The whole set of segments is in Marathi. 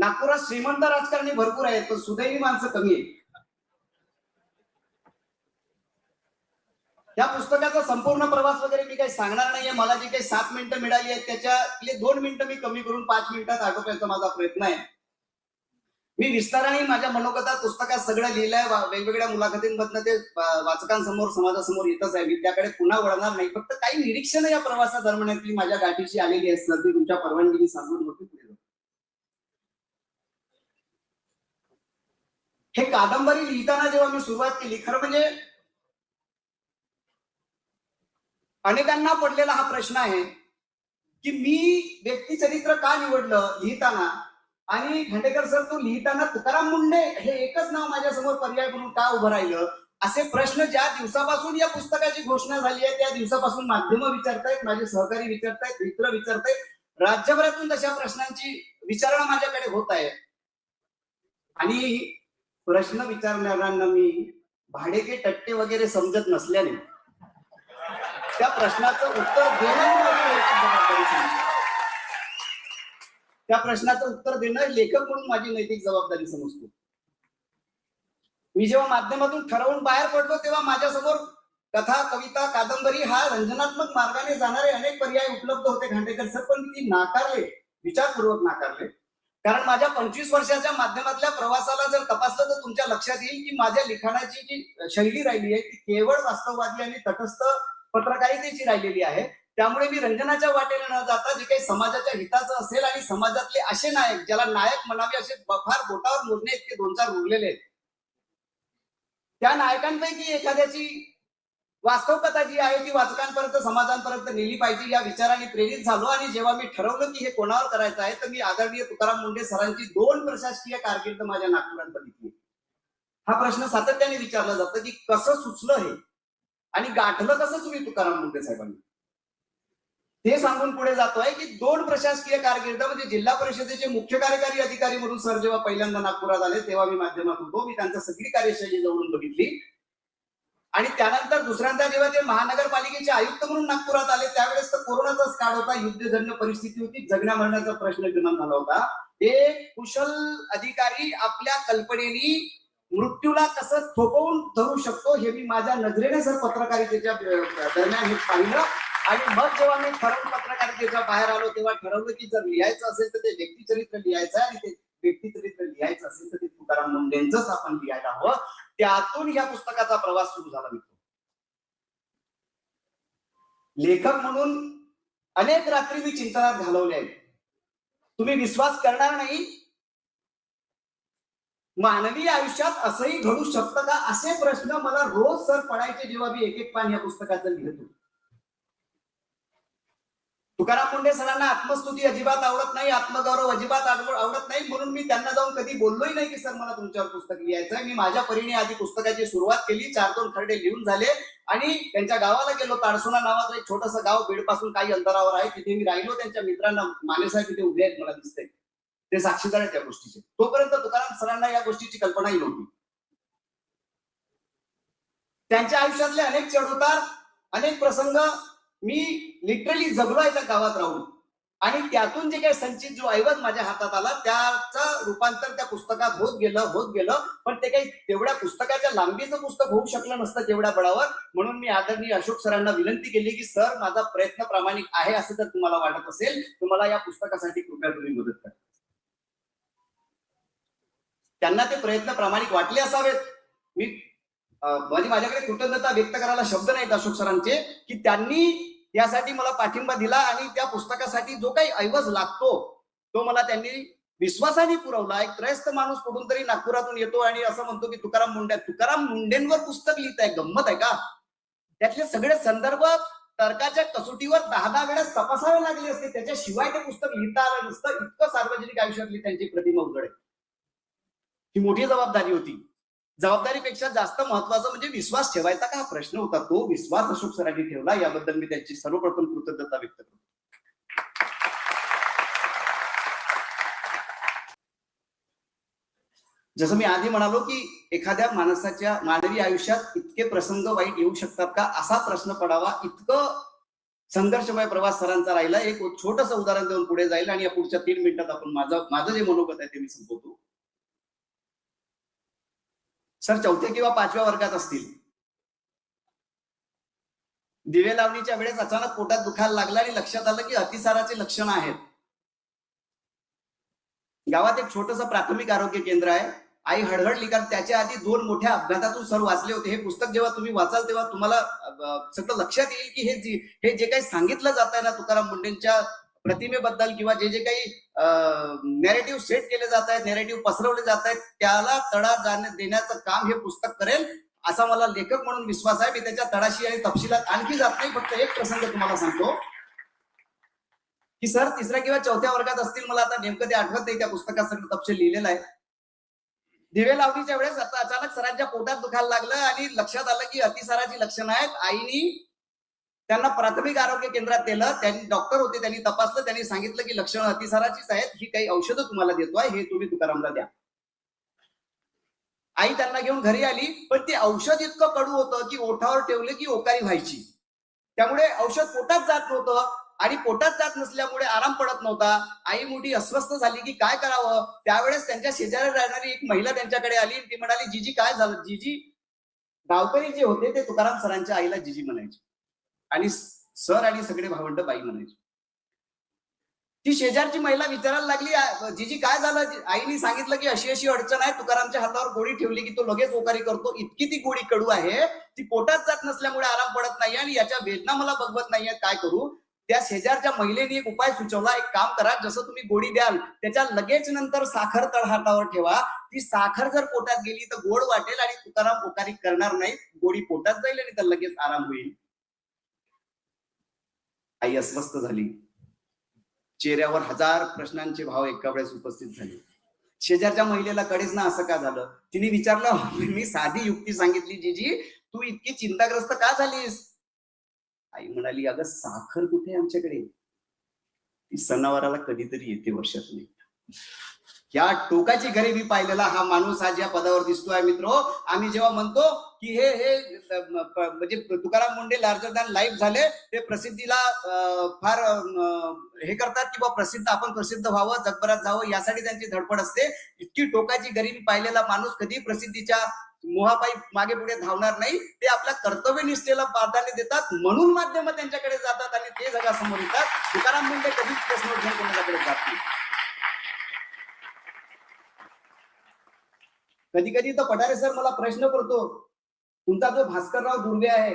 नागपुरात श्रीमंत राजकारणी भरपूर आहेत, पण सुदैवी माणसं कमी आहेत. या पुस्तकाचा संपूर्ण प्रवास वगैरे मी काही सांगणार नाहीये. मला जी काही 7 मिनिटं मिळाली आहेत त्याच्यातले 2 मिनिटं मी कमी करून 5 मिनिटात आटोपायचा माझा प्रयत्न आहे. मी विस्ताराने माझ्या मनोगतात पुस्तकात सगळं लिहिलंय. वेगवेगळ्या मुलाखतींमधनं ते वाचकांसमोर समाजासमोर येतच आहे. मी त्याकडे पुन्हा वळणार नाही. फक्त काही निरीक्षणं या प्रवासादरम्यानची माझ्या गाठीशी आलेली आहेत. सर ती तुमच्या परवानगीने सांगून होती पुढे. हे कादंबरी लिहिताना जेव्हा मी सुरुवात केली, खरं म्हणजे अनेकांना पडलेला हा प्रश्न आहे की मी व्यक्तिचरित्र का निवडलं लिहिताना, आणि खांडेकर सर तो लिहिताना तुकाराम मुंडे हे एकच नाव माझ्यासमोर पर्याय म्हणून का उभं राहिलं, असे प्रश्न ज्या दिवसापासून या पुस्तकाची घोषणा झाली आहे त्या दिवसापासून माध्यम विचारतायत, माझे सहकारी विचारतायत, मित्र विचारतायत. राज्यभरातून तशा प्रश्नांची विचारणा माझ्याकडे होत आहे. आणि प्रश्न विचारणाऱ्यांना मी भाडेके टट्टे वगैरे समजत नसल्याने त्या प्रश्नाचं उत्तर देणं लेखक म्हणून माझी नैतिक जबाबदारी समजतो. मी जेव्हा माध्यमातून ठरवून बाहेर पडलो तेव्हा माझ्यासमोर कथा, कविता, कादंबरी हा रंजनात्मक मार्गाने जाणारे अनेक पर्याय उपलब्ध होते खांडेकर सर, पण ती नाकारले, विचारपूर्वक नाकारले. कारण माझ्या 25 वर्षाच्या माध्यमातल्या प्रवासाला जर तपासलं तर तुमच्या लक्षात येईल की माझ्या लिखाणाची जी शैली राहिली आहे ती केवळ वास्तववादी आणि तटस्थ पत्रकारितेची राहिलेली आहे. त्यामुळे मी रंजनाच्या वाटेने न जाता जे काही समाजाच्या हिताचं असेल आणि समाजातले असे नायक, ज्याला नायक म्हणावे असे फार बोटावर मोजणे इतके 2-4 उरलेले आहेत, त्या नायकांपैकी एखाद्याची वास्तव कथा जी आहे ती वाचकांपर्यंत, समाजांपर्यंत नेली पाहिजे या विचाराने प्रेरित झालो. आणि जेव्हा मी ठरवलं की हे कोणावर करायचं आहे तर मी आदरणीय तुकाराम मुंडे सरांची 2 प्रशासकीय कारकीर्द माझ्या नागपुरात बघितली. हा प्रश्न सातत्याने विचारला जातो की कसं सुचलं हे आणि गाठलं कसं तुम्ही तुकाराम मुंडे साहेबांनी, ते सांगून पुढे जातोय की 2 प्रशासकीय कारकीर्द म्हणजे जिल्हा परिषदेचे मुख्य कार्यकारी अधिकारी म्हणून सर जेव्हा पहिल्यांदा नागपुरात आले तेव्हा मी माध्यमात होतो. मी त्यांची सगळी कार्यशैली जवळून बघितली. आणि त्यानंतर दुसऱ्यांदा जेव्हा ते महानगरपालिकेचे आयुक्त म्हणून नागपुरात आले त्यावेळेस तर कोरोनाचाच काळ होता, युद्धजन्य परिस्थिती होती, जगण्या मरण्याचा प्रश्न निर्माण झाला होता. एक कुशल अधिकारी आपल्या कल्पनेनी मृत्यूला कसं थोपवून धरू शकतो हे मी माझ्या नजरेने सर पत्रकारितेच्या दरम्यान हे पाहिलं. आणि मग जेव्हा मी ठरवून पत्रकारितेच्या बाहेर आलो तेव्हा ठरवलं की जर लिहायचं असेल तर ते व्यक्तिचरित्र लिहायचं आहे, आणि ते व्यक्तिचरित्र लिहायचं असेल तर ते तुकाराम मुंडेंचंच आपण लिहायला हवं. त्यातून ह्या पुस्तकाचा प्रवास सुरू झाला. मित्र, लेखक म्हणून अनेक रात्री मी चिंतनात घालवले आहेत. तुम्ही विश्वास करणार नाही, मानवी आयुष्यात असंही घडू शकतं का असे प्रश्न मला रोज सर पडायचे जेव्हा मी एक पान या पुस्तकाचं लिहित होतो. तुकाराम मुंडे सरांना आत्मस्तुती अजिबात आवडत नाही, आत्मगौरव अजिबात आवडत नाही, म्हणून मी त्यांना जाऊन कधी बोललोही नाही की सर मला तुमच्यावर पुस्तक लिहायचं आहे. मी माझ्या परीने आधी पुस्तकाची सुरुवात केली, 4-2 खरडे लिहून झाले आणि त्यांच्या गावाला गेलो. ताडसोना नावाचं एक छोटंसं गाव बीड पासून काही अंतरावर आहे, तिथे मी राहिलो. त्यांच्या मित्रांना, मानेसाहेब तिथे उभे आहेत मला दिसतंय, ते साक्षीदार आहेत त्या गोष्टीचे. तोपर्यंत तुकाराम सरांना या गोष्टीची कल्पनाही नव्हती. त्यांच्या आयुष्यातले अनेक चढउतार, अनेक प्रसंग मी लिटरली जगलोय त्या गावात राहून, आणि त्यातून जे काही संचित जो ऐवज माझ्या हातात आला त्याचं रूपांतर त्या पुस्तकात होत गेलं. पण ते काही तेवढ्या पुस्तकाच्या लांबीचं पुस्तक होऊ शकलं नसतं तेवढ्या बळावर. म्हणून मी आदरणीय अशोक सरांना विनंती केली की सर माझा प्रयत्न प्रामाणिक आहे असं जर तुम्हाला वाटत असेल तुम्हाला या पुस्तकासाठी कृपया तुम्ही मदत करा. त्यांना ते प्रयत्न प्रामाणिक वाटले असावेत. मी माझ्याकडे कृतज्ञता व्यक्त करायला शब्द नाहीत अशोक सरांचे की त्यांनी यासाठी मला पाठिंबा दिला आणि त्या पुस्तकासाठी जो काही ऐवज लागतो तो मला त्यांनी विश्वासाने पुरवला. एक त्रयस्थ माणूस कुठून तरी नागपुरातून येतो आणि असं म्हणतो की तुकाराम मुंडेंवर पुस्तक लिहित आहे, गंमत आहे का? त्यातले सगळे संदर्भ तर्काच्या कसोटीवर 10 वेळेस तपासावे लागले असते, त्याच्याशिवाय ते पुस्तक लिहिता आलं नसतं. इतकं सार्वजनिक आयुष्यातली त्यांची प्रतिमा उघड आहे. ही मोठी जबाबदारी होती. जबाबदारीपेक्षा जास्त महत्वाचं म्हणजे विश्वास ठेवायचा का हा प्रश्न होता. तो विश्वास अशोक सरांनी ठेवला, याबद्दल मी त्यांची सर्वप्रथम कृतज्ञता व्यक्त करतो. जसं मी आधी म्हणालो की एखाद्या माणसाच्या मानवी आयुष्यात इतके प्रसंग वाईट येऊ शकतात का असा प्रश्न पडावा इतकं संघर्षमय प्रवास सरांचा राहिला. एक छोटंसं उदाहरण देऊन पुढे जाईल आणि या पुढच्या 3 मिनिटात आपण माझं जे मनोगत आहे ते मी संपवतो. सर 4थ्या किंवा 5व्या वर्गात असतील. दिवे लावणीच्या वेळेस अचानक पोटात दुखायला लागला आणि लक्षात आलं की अतिसाराची लक्षणं आहेत. गावात एक छोटंसं प्राथमिक आरोग्य केंद्र आहे. आई हडहडली कारण त्याच्या आधी 2 मोठ्या अपघातातून सर वाचले होते. हे पुस्तक जेव्हा तुम्ही वाचाल तेव्हा तुम्हाला सगळं लक्षात येईल की हे जे काही सांगितलं जात आहे ना तुकाराम मुंडेंच्या प्रतिमेबद्दल किंवा जे काही नॅरेटिव्ह सेट केले जात आहेत, नॅरेटिव्ह पसरवले जात आहेत, त्याला तडा देण्याचं काम हे पुस्तक करेल असा मला लेखक म्हणून विश्वास आहे. मी त्याच्या तळाशी आणि तपशिलात आणखी जात नाही. फक्त एक प्रसंग तुम्हाला सांगतो की सर 3ऱ्या किंवा 4थ्या वर्गात असतील. मला आता नेमकं ते आठवत नाही. त्या पुस्तकात सगळं तपशील लिहिलेला आहे. दिवे लावणीच्या वेळेस आता अचानक सरांच्या पोटात दुखायला लागलं आणि लक्षात आलं की अतिसाराची लक्षणं आहेत. आईनी त्यांना प्राथमिक आरोग्य केंद्रात नेलं. त्यांनी डॉक्टर होते, त्यांनी तपासलं, त्यांनी सांगितलं की लक्षणं अतिसाराचीच आहेत. ही काही औषधं तुम्हाला देतोय, हे तुम्ही तुकारामला द्या. आई त्यांना घेऊन घरी आली, पण ते औषध इतकं कडू होतं की ओठावर ठेवले की ओकारी व्हायची. त्यामुळे औषध पोटात जात नव्हतं आणि पोटात जात नसल्यामुळे आराम पडत नव्हता. आई मोठी अस्वस्थ झाली की काय करावं. त्यावेळेस त्यांच्या शेजारी राहणारी एक महिला त्यांच्याकडे आली. ती म्हणाली, जीजी काय झालं. जीजी गावकरी जे होते ते तुकाराम सरांच्या आईला जीजी म्हणायचे आणि सर आणि सगळे भावंड बाई म्हणायचे. ती शेजारची महिला विचारायला लागली, जीजी काय झालं. आईने सांगितलं की अशी अशी अडचण आहे. तुकारामच्या हातावर गोळी ठेवली की तो लगेच ओकारी करतो. इतकी ती गोळी कडू आहे, ती पोटात जात नसल्यामुळे आराम पडत नाही आणि याच्या वेदना मला बघवत नाहीये, काय करू. त्या शेजारच्या महिलेने एक उपाय सुचवला. एक काम करा, जसं तुम्ही गोळी द्याल त्याच्या लगेच नंतर साखर तळहातावर ठेवा. ती साखर जर पोटात गेली तर गोड वाटेल आणि तुकाराम ओकारी करणार नाही. गोळी पोटात जाईल आणि तर लगेच आराम होईल. आई अस्वस्थ झाली. चेहऱ्यावर 1000 प्रश्नांचे भाव एका वेळेस उपस्थित झाले. शेजारच्या महिलेला कळेच ना असं का झालं. तिने विचारलं, मी साधी युक्ती सांगितली, जीजी तू इतकी चिंताग्रस्त का झालीस. आई म्हणाली, अगं साखर कुठे आमच्याकडे. ती सणावाराला कधीतरी येते वर्षातून एकदा. या टोकाची गरिबी पाहिलेला हा माणूस आज या पदावर दिसतोय. मित्र, आम्ही जेव्हा म्हणतो की हे म्हणजे Tukaram Munde larger than life झाले, ते प्रसिद्धीला फार हे करतात किंवा प्रसिद्ध आपण प्रसिद्ध व्हावं, जगभरात जावं यासाठी त्यांची धडपड असते. इतकी टोकाची गरिबी पाहिलेला माणूस कधी प्रसिद्धीच्या मोहापायी मागे पुढे धावणार नाही. ते आपल्या कर्तव्यनिष्ठेला प्राधान्य देतात, म्हणून माध्यम त्यांच्याकडे जातात आणि ते जगासमोर येतात. तुकाराम मुंडे कधीच प्रश्न घेऊन कोणाकडे जात नाही. कधी कधी तर पठारे सर मला प्रश्न करतो, तुमचा जो भास्करराव दुर्वे आहे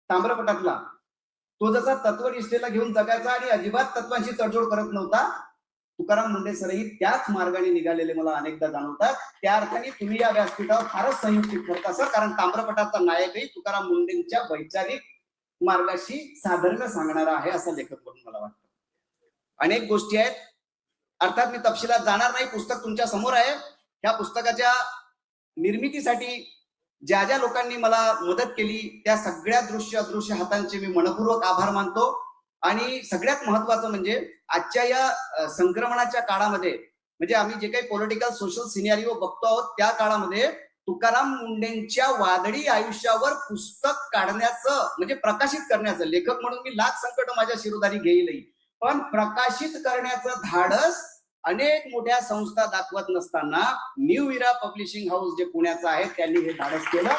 ताम्रपटातला, तो जसा तत्वनिष्ठेला घेऊन जगायचा आणि अजिबात तत्वांशी तडजोड करत नव्हता, तुकाराम मुंडे सरही त्याच मार्गाने निघालेले मला अनेकदा जाणवतात. त्या अर्थाने तुम्ही या व्यासपीठावर फारच संयुक्त करता सर, कारण ताम्रपटाचा नायकही तुकाराम मुंडेंच्या वैचारिक मार्गाशी साधर्म्य सांगणारा आहे असं लेखक म्हणून मला वाटतं. अनेक गोष्टी आहेत, अर्थात मी तपशिलात जाणार नाही. पुस्तक तुमच्या समोर आहे. ह्या पुस्तकाच्या निर्मितीसाठी ज्या ज्या लोकांनी मला मदत केली त्या सगळ्या दृश्य अदृश्य हातांचे मी मनपूर्वक आभार मानतो. आणि सगळ्यात महत्वाचं म्हणजे आजच्या या संक्रमणाच्या काळामध्ये, म्हणजे आम्ही जे काही पॉलिटिकल सोशल सिनेरिओ बघतो आहोत, त्या काळामध्ये तुकाराम मुंडेंच्या वादळी आयुष्यावर पुस्तक काढण्याचं म्हणजे प्रकाशित करण्याचं, लेखक म्हणून मी लाख संकट माझ्या शिरोधारी घेईलही, पण प्रकाशित करण्याचं धाडस अनेक मोठ्या संस्था दाखवत नसताना न्यू इरा पब्लिशिंग हाऊस जे पुण्याचं आहे त्यांनी हे धाडस केलं.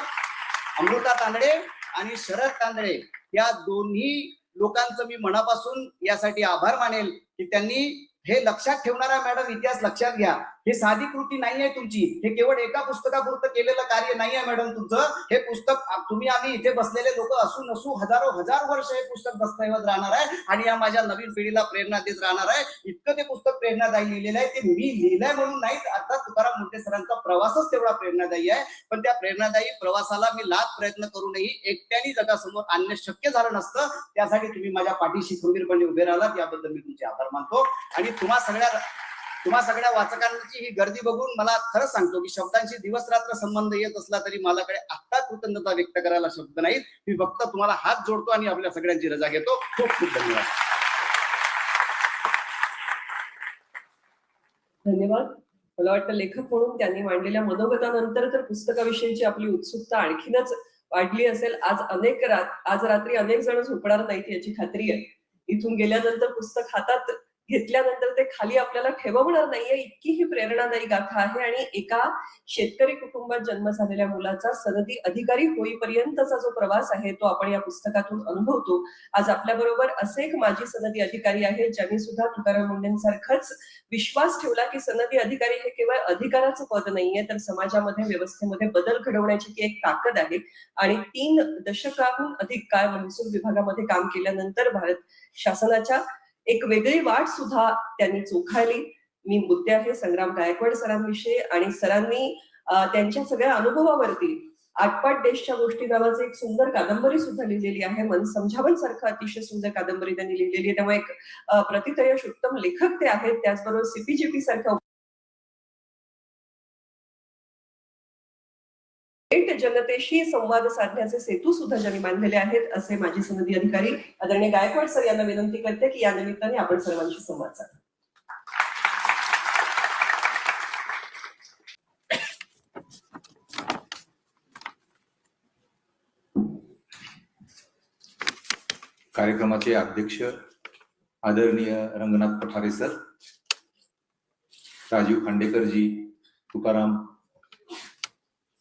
अमृता तांदळे आणि शरद तांदळे या दोन्ही लोकांचं मी मनापासून यासाठी आभार मानेल की त्यांनी हे लक्षात ठेवणारा, मॅडम इतिहास लक्षात घ्या, हे साधी कृती नाही आहे तुमची, हे केवळ एका पुस्तकापुरतं केलेलं कार्य नाही आहे मॅडम तुमचं. हे पुस्तक तुम्ही आम्ही इथे बसलेले लोक असू नसू हजार वर्ष हे पुस्तक दस्तऐवज राहणार आहे आणि या माझ्या नवीन पिढीला प्रेरणा देत राहणार आहे. इतकं ते पुस्तक प्रेरणादायी लिहिलेलं आहे. ते मी लिहिलंय म्हणून नाही, अर्थात तुकाराम मुंडे सरांचा प्रवासच तेवढा प्रेरणादायी आहे, पण त्या प्रेरणादायी प्रवासाला मी लाख प्रयत्न करूनही एकट्याने जगासमोर आणणं शक्य झालं नसतं. त्यासाठी तुम्ही माझ्या पाठीशी खंबीरपणे उभे राहिलात, याबद्दल मी तुमचे आभार मानतो. आणि तुम्हा सगळ्या वाचकांची ही गर्दी बघून मला खरंच सांगतो की शब्दांशी दिवस रात्र संबंध येत असला तरी माझ्याकडे आता कृतज्ञता व्यक्त करायला शब्द नाहीत. मी फक्त तुम्हाला हात जोडतो आणि आपल्या सगळ्यांची रजा घेतो. खूप खूप धन्यवाद. धन्यवाद. मला वाटतं लेखक म्हणून त्यांनी मांडलेल्या मनोगतानंतर तर पुस्तकाविषयीची आपली उत्सुकता आणखीनच वाढली असेल. आज रात्री अनेक जण झोपणार नाहीत याची खात्री आहे. इथून गेल्यानंतर पुस्तक हातात घेतल्यानंतर ते खाली आपल्याला ठेवणार नाहीये, इतकी ही प्रेरणादायी गाथा आहे. आणि एका शेतकरी कुटुंबात जन्म झालेल्या मुलाचा सनदी अधिकारी होईपर्यंतचा जो प्रवास आहे तो आपण या पुस्तकातून अनुभवतो. आज आपल्या बरोबर असे एक माजी सनदी अधिकारी आहेत ज्यांनी सुद्धा तुकाराम मुंडेंसारखाच विश्वास ठेवला की सनदी अधिकारी हे केवळ अधिकाराचं पद नाहीये, तर समाजामध्ये व्यवस्थेमध्ये बदल घडवण्याची ती एक ताकद आहे. आणि 3 दशकाहून अधिक काळ महसूल विभागामध्ये काम केल्यानंतर भारत शासनाच्या एक वेगळी वाट सुद्धा त्यांनी चोखाळली. मी बोलते आहे संग्राम गायकवाड सरांविषयी. आणि सरांनी त्यांच्या सगळ्या अनुभवावरती आटपाट देशच्या गोष्टी नावाचं एक सुंदर कादंबरी सुद्धा लिहिलेली आहे. मन समजावण सारखं अतिशय सुंदर कादंबरी त्यांनी लिहिलेली आहे. त्यामुळे एक प्रतितयश उत्तम लेखक ते आहेत. त्याचबरोबर सीपीजीपी सारख्या जनतेशी संवाद साधण्याचे सेतू सुद्धा ज्यांनी बांधलेले आहेत असे माजी सनदी अधिकारी आदरणीय गायकवाड सर यांना विनंती करते की या निमित्ताने आपण सर्वांशी संवाद साधा. कार्यक्रमाचे अध्यक्ष आदरणीय रंगनाथ पठारे सर, राजीव खांडेकरजी, तुकाराम,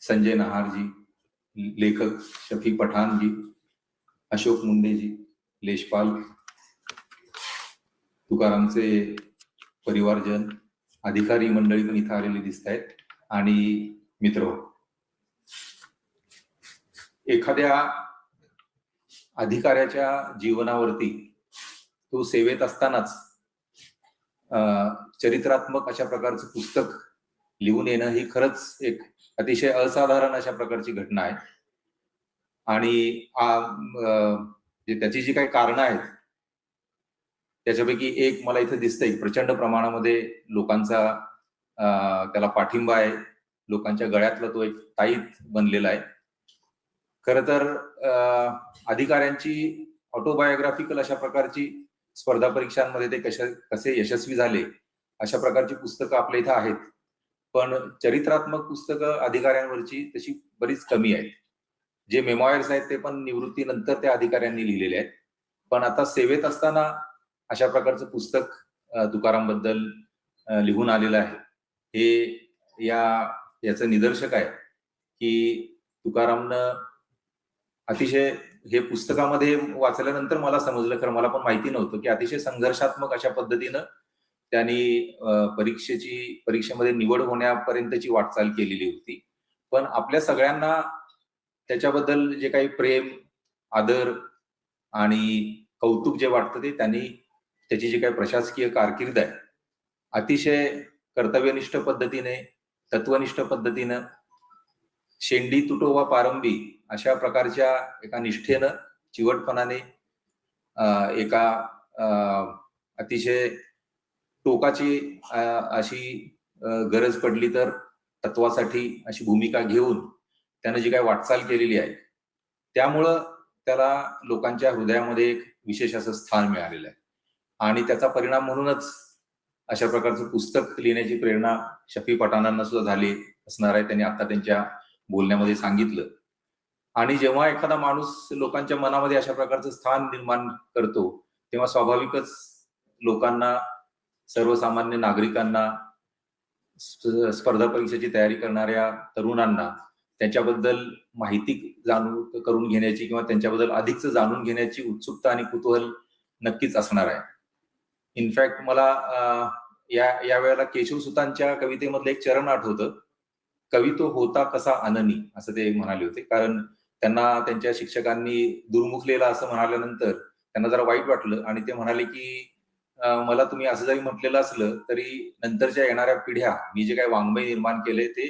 संजय नहारजी, लेखक शफी पठाणजी, अशोक मुंडेजी, लेशपाल, तुकारामचे परिवारजन, अधिकारी मंडळी पण इथं आलेली दिसत आहेत आणि मित्र. एखाद्या अधिकाऱ्याच्या जीवनावरती तो सेवेत असतानाच चरित्रात्मक अशा प्रकारचं पुस्तक लिहून येणं ही खरंच एक अतिशय असाधारण अशा प्रकारची घटना आहे. आणि त्याची जी काही कारणं आहेत त्याच्यापैकी एक मला इथं दिसतंय, प्रचंड प्रमाणामध्ये लोकांचा त्याला पाठिंबा आहे. लोकांच्या गळ्यातला तो एक ताईत बनलेला आहे. खरं तर अधिकाऱ्यांची ऑटोबायोग्राफिकल अशा प्रकारची स्पर्धा परीक्षांमध्ये ते कसे यशस्वी झाले अशा प्रकारची पुस्तकं आपल्या इथं आहेत. पण चरित्रात्मक पुस्तकं अधिकाऱ्यांवरची तशी बरीच कमी आहेत. जे मेमॉयर्स आहेत ते पण निवृत्तीनंतर त्या अधिकाऱ्यांनी लिहिलेले आहेत. पण आता सेवेत असताना अशा प्रकारचं पुस्तक तुकाराम बद्दल लिहून आलेलं आहे. हे याचं निदर्शक आहे की तुकारामनं अतिशय, हे पुस्तकामध्ये वाचल्यानंतर मला समजलं, खरं मला पण माहिती नव्हतं, की अतिशय संघर्षात्मक अशा पद्धतीनं त्यांनी परीक्षेमध्ये निवड होण्यापर्यंतची वाटचाल केलेली होती. पण आपल्या सगळ्यांना त्याच्याबद्दल जे काही प्रेम, आदर आणि कौतुक जे वाटतं ते त्यांनी त्याची जी काही प्रशासकीय कारकीर्द आहे अतिशय कर्तव्यनिष्ठ पद्धतीने, तत्वनिष्ठ पद्धतीनं, शेंडी तुटो वा पारंबी अशा प्रकारच्या एका निष्ठेनं, चिवटपणाने, एका अतिशय टोकाची अशी गरज पडली तर तत्वासाठी अशी भूमिका घेऊन त्यानं जी काही वाटचाल केलेली आहे त्यामुळं त्याला लोकांच्या हृदयामध्ये एक विशेष असं स्थान मिळालेलं आहे. आणि त्याचा परिणाम म्हणूनच अशा प्रकारचं पुस्तक लिहिण्याची प्रेरणा शफी पठाणांना सुद्धा झाली असणार आहे. त्यांनी आता त्यांच्या बोलण्यामध्ये सांगितलं. आणि जेव्हा एखादा माणूस लोकांच्या मनामध्ये अशा प्रकारचं स्थान निर्माण करतो तेव्हा स्वाभाविकच लोकांना, सर्वसामान्य नागरिकांना, स्पर्धा परीक्षेची तयारी करणाऱ्या तरुणांना त्यांच्याबद्दल माहिती करून घेण्याची किंवा त्यांच्याबद्दल अधिकच जाणून घेण्याची उत्सुकता आणि कुतूहल नक्कीच असणार आहे. इनफॅक्ट मला या वेळेला केशवसुतांच्या कवितेमधलं एक चरण आठवतं, कवी तो होता कसा अननी, असं ते म्हणाले होते. कारण त्यांना त्यांच्या शिक्षकांनी दुर्मुखलेला असं म्हणाल्यानंतर त्यांना जरा वाईट वाटलं आणि ते म्हणाले की मला तुम्ही असं जरी म्हटलेलं असलं तरी नंतरच्या येणाऱ्या पिढ्या मी जे काही वाङ्मय निर्माण केले ते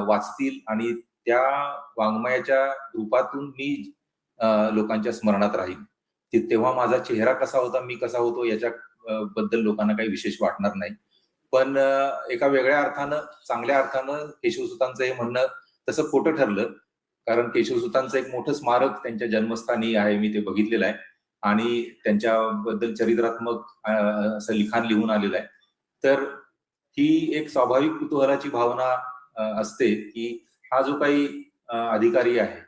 वाचतील आणि त्या वाङ्मयाच्या रूपातून मी लोकांच्या स्मरणात राहील. तेव्हा माझा चेहरा कसा होता, मी कसा होतो याच्या बद्दल लोकांना काही विशेष वाटणार नाही. पण एका वेगळ्या अर्थानं, चांगल्या अर्थानं केशवसुतांचं हे म्हणणं तसं खोटं ठरलं. कारण केशवसुतांचं एक मोठं स्मारक त्यांच्या जन्मस्थानी आहे, मी ते बघितलेलं आहे. आणि त्यांच्याबद्दल चरित्रात्मक असं लिखाण लिहून आलेलं आहे. तर ही एक स्वाभाविक कुतूहलाची भावना असते की हा जो काही अधिकारी आहे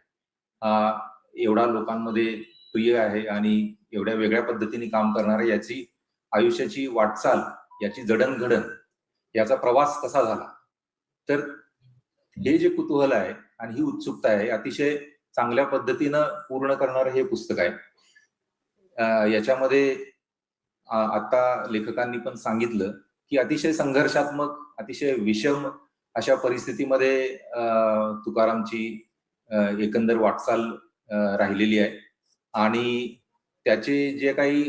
एवढा लोकांमध्ये प्रिय आहे आणि एवढ्या वेगळ्या पद्धतीने काम करणारे, याची आयुष्याची वाटचाल, याची जडणघडण, याचा प्रवास कसा झाला, तर हे जे कुतूहल आहे आणि ही उत्सुकता आहे अतिशय चांगल्या पद्धतीनं पूर्ण करणारं हे पुस्तक आहे. याच्यामध्ये आता लेखकांनी पण सांगितलं की अतिशय संघर्षात्मक, अतिशय विषम अशा परिस्थितीमध्ये तुकारामची एकंदर वाटचाल राहिलेली आहे आणि त्याचे जे काही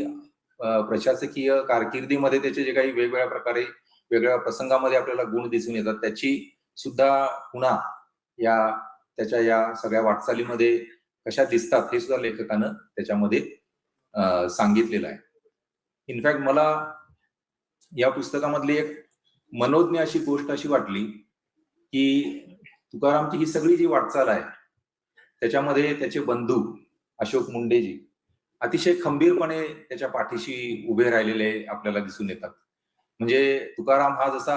प्रशासकीय कारकिर्दीमध्ये त्याचे जे काही वेगवेगळ्या प्रकारे वेगवेगळ्या प्रसंगामध्ये आपल्याला गुण दिसून येतात, त्याची सुद्धा पुन्हा त्याच्या या सगळ्या वाटचालीमध्ये कशा दिसतात हे सुद्धा लेखकानं त्याच्यामध्ये सांगितलेलं आहे. इनफॅक्ट मला या पुस्तकामधली एक मनोज्ञ अशी गोष्ट अशी वाटली की तुकारामची ही सगळी जी वाटचाल आहे त्याच्यामध्ये त्याचे बंधू अशोक मुंडेजी अतिशय खंबीरपणे त्याच्या पाठीशी उभे राहिलेले आपल्याला दिसून येतात. म्हणजे तुकाराम हा जसा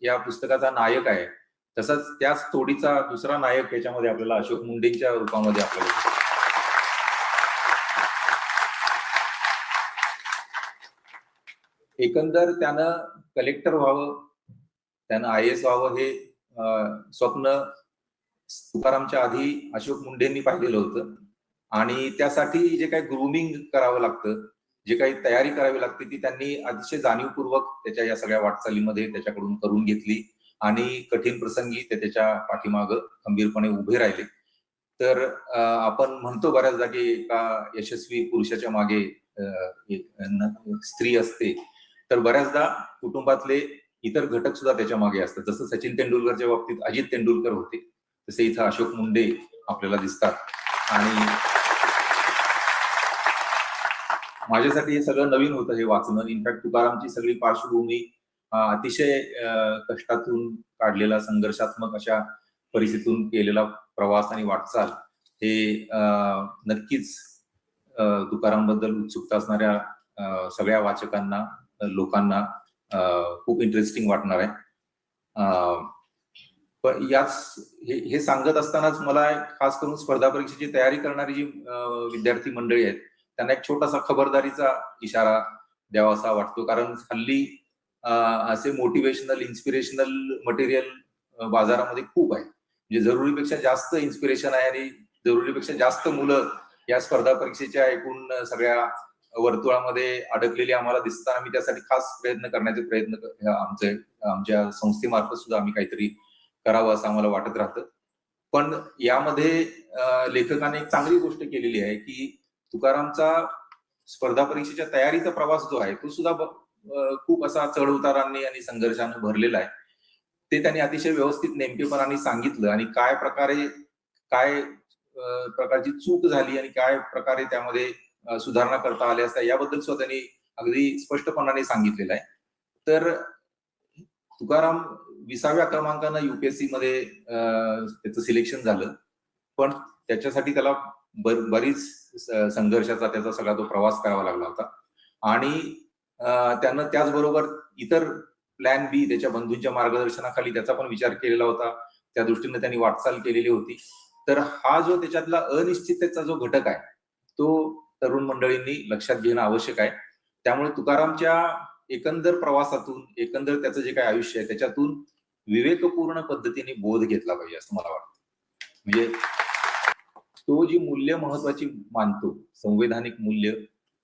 या पुस्तकाचा नायक आहे, तसाच त्याच तोडीचा दुसरा नायक याच्यामध्ये आपल्याला अशोक मुंडेंच्या रूपामध्ये आपल्याला दिसतो. एकंदर त्यानं कलेक्टर व्हावं, त्यानं IAS व्हावं हे स्वप्न तुकारामच्या आधी अशोक मुंडेंनी पाहिलेलं होतं आणि त्यासाठी जे काही ग्रूमिंग करावं लागतं, जे काही तयारी करावी लागते, ती त्यांनी अतिशय जाणीवपूर्वक त्याच्या या सगळ्या वाटचालीमध्ये त्याच्याकडून करून घेतली आणि कठीण प्रसंगी ते त्याच्या पाठीमागं खंबीरपणे उभे राहिले. तर आपण म्हणतो बऱ्याचदा की एका यशस्वी पुरुषाच्या मागे एक स्त्री असते, तर बऱ्याचदा कुटुंबातले इतर घटक सुद्धा त्याच्या मागे असतात. जसं सचिन तेंडुलकरच्या बाबतीत अजित तेंडुलकर होते, तसे इथं अशोक मुंडे आपल्याला दिसतात. आणि माझ्यासाठी हे सगळं नवीन होतं हे वाचणं. इनफॅक्ट तुकारामची सगळी पार्श्वभूमी अतिशय कष्टातून काढलेला, संघर्षात्मक अशा परिस्थितीतून केलेला प्रवास आणि वाटचाल हे नक्कीच तुकाराम बद्दल उत्सुकता असणाऱ्या सगळ्या वाचकांना, लोकांना खूप इंटरेस्टिंग वाटणार आहे. पण हे सांगत असतानाच मला खास करून स्पर्धा परीक्षेची तयारी करणारी जी विद्यार्थी मंडळी आहेत त्यांना एक छोटासा खबरदारीचा इशारा द्यावा असा वाटतो. कारण हल्ली असे मोटिवेशनल, इन्स्पिरेशनल मटेरियल बाजारामध्ये खूप आहे. म्हणजे जरुरीपेक्षा जास्त इन्स्पिरेशन आहे आणि जरुरीपेक्षा जास्त मुलं या स्पर्धा परीक्षेच्या एकूण सगळ्या वर्तुळामध्ये अडकलेली आम्हाला दिसतात. आम्ही त्यासाठी खास करण्याचे प्रयत्न आमच्या संस्थेमार्फत सुद्धा आम्ही काहीतरी करावं असं आम्हाला वाटत राहतं. पण यामध्ये लेखकाने एक चांगली गोष्ट केलेली आहे की तुकारामचा स्पर्धा परीक्षेच्या तयारीचा प्रवास जो आहे तो सुद्धा खूप असा चढ उतारांनी आणि संघर्षाने भरलेला आहे. ते त्यांनी अतिशय व्यवस्थित नेमकेपणाने सांगितलं आणि काय प्रकारची चूक झाली आणि काय प्रकारे त्यामध्ये सुधारणा करता आल्या असत्या याबद्दल सुद्धा त्यांनी अगदी स्पष्टपणाने सांगितलेलं आहे. तर तुकाराम 20व्या क्रमांकानं UPSC मध्ये त्याचं सिलेक्शन झालं, पण त्याच्यासाठी त्याला बरीच संघर्षाचा त्याचा सगळा तो प्रवास करावा लागला होता आणि त्यानं त्याचबरोबर इतर प्लॅन बी त्याच्या बंधूंच्या मार्गदर्शनाखाली त्याचा पण विचार केलेला होता. त्या दृष्टीने त्यांनी वाटचाल केलेली होती. तर हा जो त्याच्यातला अनिश्चिततेचा जो घटक आहे तो तरुण मंडळींनी लक्षात घेणं आवश्यक आहे. त्यामुळे तुकारामच्या एकंदर प्रवासातून, एकंदर त्याचं जे काही आयुष्य आहे त्याच्यातून विवेकपूर्ण पद्धतीने बोध घेतला पाहिजे असं मला वाटतं. म्हणजे तो जी मूल्य महत्वाची मानतो, संवैधानिक मूल्य,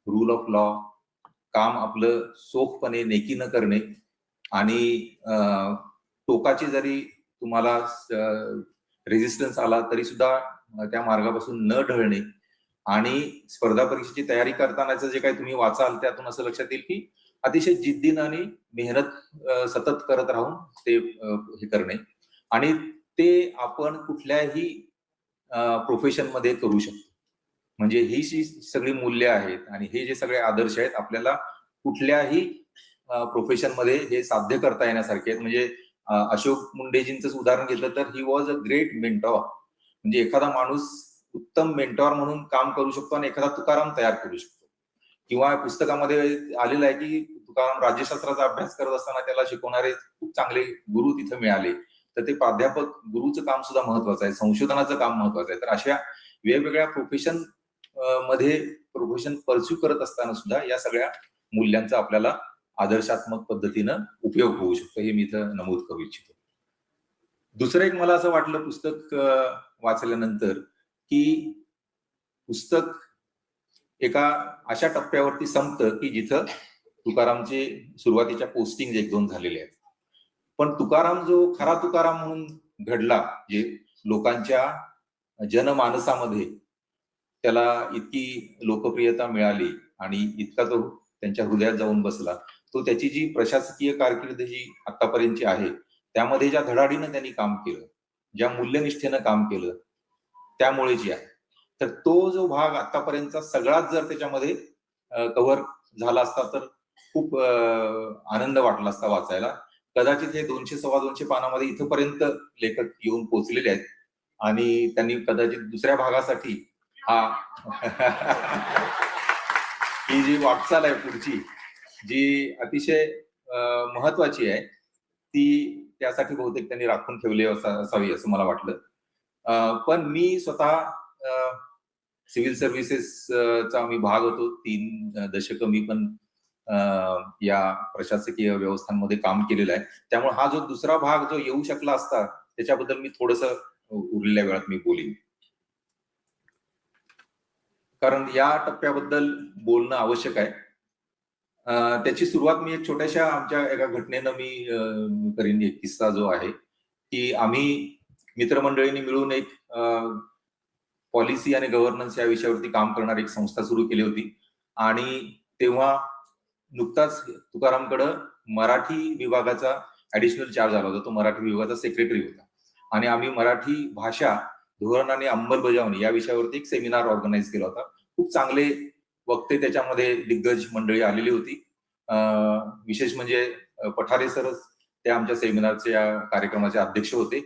रूल ऑफ लॉ, काम आपलं सोखपणे नेकीनं करणे आणि टोकाची जरी तुम्हाला रेजिस्टन्स आला तरी सुद्धा त्या मार्गापासून न ढळणे आणि स्पर्धा परीक्षेची तयारी करतानाचं जे काही तुम्ही वाचाल त्यातून असं लक्षात येईल की अतिशय जिद्दीनं आणि मेहनत सतत करत राहून ते हे करणे आणि ते आपण कुठल्याही प्रोफेशन मध्ये करू शकतो. म्हणजे ही जी सगळी मूल्य आहेत आणि हे जे सगळे आदर्श आहेत आपल्याला कुठल्याही प्रोफेशन मध्ये हे साध्य करता येण्यासारखे आहेत. म्हणजे अशोक मुंडेजींचं उदाहरण घेतलं तर he was a great mentor. म्हणजे एखादा माणूस उत्तम मेंटॉर म्हणून काम करू शकतो आणि एखादा तुकाराम तयार करू शकतो. किंवा पुस्तकामध्ये आलेलं आहे की तुकाराम राज्यशास्त्राचा अभ्यास करत असताना त्याला शिकवणारे खूप चांगले गुरु तिथे मिळाले. तर ते प्राध्यापक गुरुचं काम सुद्धा महत्वाचं आहे, संशोधनाचं काम महत्वाचं आहे. तर अशा वेगवेगळ्या प्रोफेशन मध्ये प्रोफेशन परस्यू करत असताना सुद्धा या सगळ्या मूल्यांचा आपल्याला आदर्शात्मक पद्धतीनं उपयोग होऊ शकतो, हे मी इथं नमूद करू इच्छितो. दुसरं एक मला असं वाटलं पुस्तक वाचल्यानंतर की पुस्तक एका अशा टप्प्यावरती संपतं की जिथं तुकारामचे सुरुवातीच्या पोस्टिंग 1-2 झालेले आहेत. पण तुकाराम जो खरा तुकाराम म्हणून घडला, जे लोकांच्या जनमानसामध्ये त्याला इतकी लोकप्रियता मिळाली आणि इतका तो त्यांच्या हृदयात जाऊन बसला, तो त्याची जी प्रशासकीय कारकीर्द जी आतापर्यंतची आहे त्यामध्ये ज्या धडाडीनं त्यांनी काम केलं, ज्या मूल्यनिष्ठेनं काम केलं, त्यामुळे जी आहे, तर तो जो भाग आतापर्यंतचा सगळाच जर त्याच्यामध्ये कव्हर झाला असता तर खूप आनंद वाटला असता वाचायला. कदाचित हे 200-250 पानामध्ये इथपर्यंत लेखक येऊन पोहोचलेले आहेत आणि त्यांनी कदाचित दुसऱ्या भागासाठी ही जी वाटचाल आहे पुढची, जी अतिशय महत्वाची आहे, ती त्यासाठी बहुतेक त्यांनी राखून ठेवली असावी असं मला वाटलं. पण मी स्वतः सिव्हिल सर्व्हिसेसचा मी भाग होतो. 3 दशक मी पण या प्रशासकीय व्यवस्थांमध्ये काम केलेलं आहे. त्यामुळे हा जो दुसरा भाग जो येऊ शकला असता त्याच्याबद्दल मी थोडंसं उरलेल्या वेळात मी बोलीन, कारण या टप्प्याबद्दल बोलणं आवश्यक आहे. त्याची सुरुवात मी एक छोट्याशा आमच्या एका घटनेनं मी करीन. एक किस्सा जो आहे की आम्ही मित्रमंडळींनी मिळून एक पॉलिसी आणि गव्हर्नन्स या विषयावरती काम करणारी एक संस्था सुरू केली होती आणि तेव्हा नुकताच तुकारामकडं मराठी विभागाचा ऍडिशनल चार्ज आला होता. तो मराठी विभागाचा सेक्रेटरी होता आणि आम्ही मराठी भाषा धोरण आणि अंमलबजावणी या विषयावरती एक सेमिनार ऑर्गनाईज केला होता. खूप चांगले वक्ते त्याच्यामध्ये दिग्गज मंडळी आलेली होती. विशेष म्हणजे पठारे सरच त्या आमच्या सेमिनारचे या कार्यक्रमाचे अध्यक्ष होते.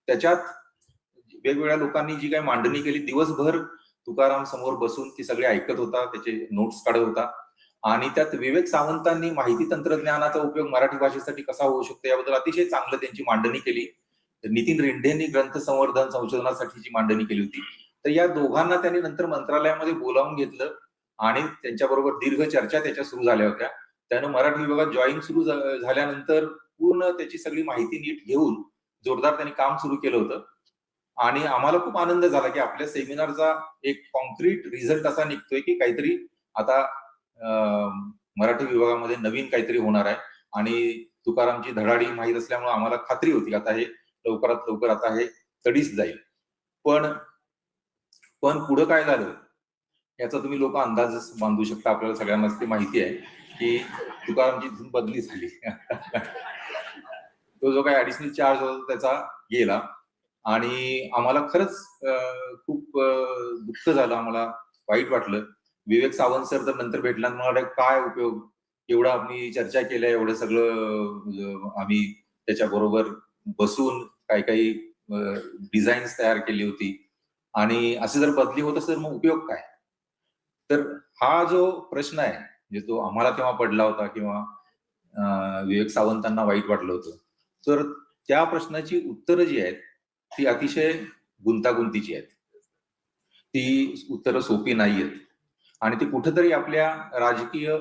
त्याच्यात वेगवेगळ्या लोकांनी जी काही मांडणी केली, दिवसभर तुकाराम समोर बसून ती सगळे ऐकत होता, त्याचे नोट्स काढत होता आणि त्यात विवेक सावंतांनी माहिती तंत्रज्ञानाचा उपयोग मराठी भाषेसाठी कसा होऊ शकतो याबद्दल अतिशय चांगलं त्यांची मांडणी केली. नितीन रिंढेंनी ग्रंथ संवर्धन संशोधनासाठी जी मांडणी केली होती. तर या दोघांना त्यांनी नंतर मंत्रालयामध्ये बोलावून घेतलं आणि त्यांच्याबरोबर दीर्घ चर्चा त्याच्या सुरू झाल्या होत्या. त्यानं मराठी विभागात जॉईन सुरू झाल्यानंतर पूर्ण त्याची सगळी माहिती नीट घेऊन जोरदार त्यांनी काम सुरू केलं होतं आणि आम्हाला खूप आनंद झाला की आपल्या सेमिनारचा एक कॉन्क्रीट रिझल्ट असा निघतोय की काहीतरी आता मराठी विभागामध्ये नवीन काहीतरी होणार आहे आणि तुकारामची धडाडी माहीत असल्यामुळे आम्हाला खात्री होती आता हे लवकरात लवकर आता हे तडीच जाईल. पण पुढं काय झालं याचा तुम्ही लोक अंदाज बांधू शकता. आपल्याला सगळ्यांनाच ते माहिती आहे की तुकारामची धून बदली झाली. तो जो काही ऍडिशनल चार्ज होता त्याचा गेला आणि आम्हाला खरंच खूप दुःख झालं, आम्हाला वाईट वाटलं. विवेक सावंत सर तर नंतर भेटला, मला काय उपयोग, एवढं आम्ही चर्चा केल्या, एवढं सगळं आम्ही त्याच्याबरोबर बसून काही डिझाईन्स तयार केली होती आणि असे जर बदली होत असेल मग उपयोग काय. तर हा जो प्रश्न आहे म्हणजे तो आम्हाला तेव्हा पडला होता किंवा विवेक सावंतांना वाईट वाटलं होतं, तर त्या प्रश्नाची उत्तरं जी आहेत ती अतिशय गुंतागुंतीची आहेत. ती उत्तरं सोपी नाहीयेत आणि ती कुठेतरी आपल्या राजकीय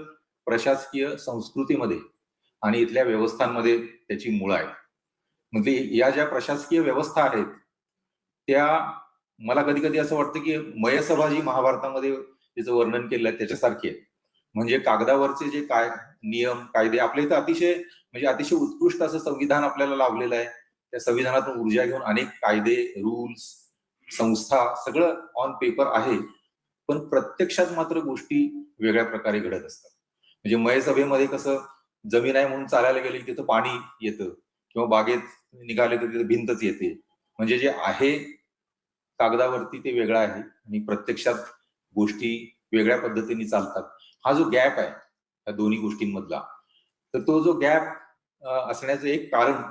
प्रशासकीय संस्कृतीमध्ये आणि इथल्या व्यवस्थांमध्ये त्याची मुळं आहेत. म्हणजे या ज्या प्रशासकीय व्यवस्था आहेत त्या मला कधी कधी असं वाटतं की मयसभा जी महाभारतामध्ये त्याचं वर्णन केलं आहे त्याच्यासारखी आहे. म्हणजे कागदावरचे जे नियम कायदे आपल्या इथं अतिशय उत्कृष्ट असं संविधान आपल्याला लाभलेलं आहे. त्या संविधानातून ऊर्जा घेऊन अनेक कायदे, रूल्स, संस्था सगळं ऑन पेपर आहे, पण प्रत्यक्षात मात्र गोष्टी वेगळ्या प्रकारे घडत असतात. म्हणजे मयसभेमध्ये कसं जमीन आहे म्हणून चालायला गेले की तिथं पाणी येतं किंवा बागेत निघाले तर तिथं भिंतच येते. म्हणजे जे आहे कागदावरती ते वेगळं आहे आणि प्रत्यक्षात गोष्टी वेगळ्या पद्धतीने चालतात. हा जो गॅप आहे या दोन्ही गोष्टींमधला, तर तो जो गॅप असण्याचं एक कारण